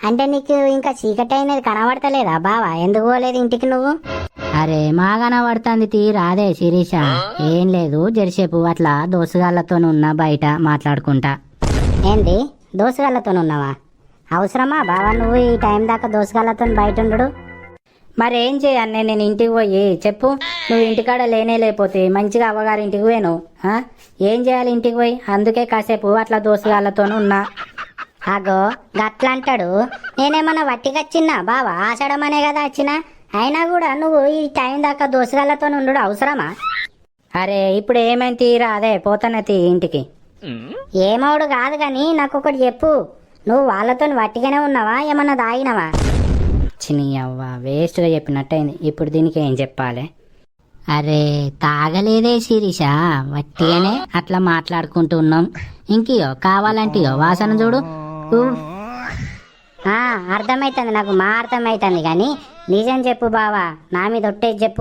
అంటే నీకు ఇంకా చీకటి అయినది కనబడతలేదా బావా? ఎందుకు పోలేదు ఇంటికి నువ్వు? అరే మాగాన పడుతుంది తీ రాదే శిరీష. ఏం లేదు జెర్సేపు అట్లా దోసుగాళ్ళతో ఉన్నా బయట మాట్లాడుకుంటా. ఏంది దోసగాళ్ళతో ఉన్నావా? అవసరమా బావా నువ్వు ఈ టైం దాకా దోసగాళ్ళతో బయట ఉండడు? మరేం చేయన్నే, నేను ఇంటికి పోయి చెప్పు. నువ్వు ఇంటికాడ లేకపోతే మంచిగా అవ్వగారి ఇంటికి పోయాను. ఏం చేయాలి ఇంటికి పోయి? అందుకే కాసేపు అట్లా దోసుగాళ్ళతో ఉన్నా. అగో గట్లా అంటాడు. నేనేమన్నా వట్టికొచ్చిన్నా బావా? ఆషాఢమనే కదా వచ్చినా. అయినా కూడా నువ్వు ఈ టైం దాకా దోసగాళ్ళతో ఉండడు అవసరమా? అరే ఇప్పుడు ఏమైంది తీరా, అదే పోతానే తీ ఇంటికి. ఏమవుడు కాదు కానీ నాకు ఒకటి చెప్పు, నువ్వు వాళ్ళతో వట్టిగానే ఉన్నావా ఏమన్నా దాగినవా? చిని అవ్వ వేస్ట్గా చెప్పినట్టయింది. ఇప్పుడు దీనికి ఏం చెప్పాలి? అరే తాగలేదే శిరీష, వట్టిగానే అట్లా మాట్లాడుకుంటున్నాం. ఇంకియో కావాలంటియో వాసన చూడు. అర్థమైతుంది నాకు, మా అర్థమైతుంది కానీ నిజం చెప్పు బావా, నా మీద ఒట్టేది చెప్పు.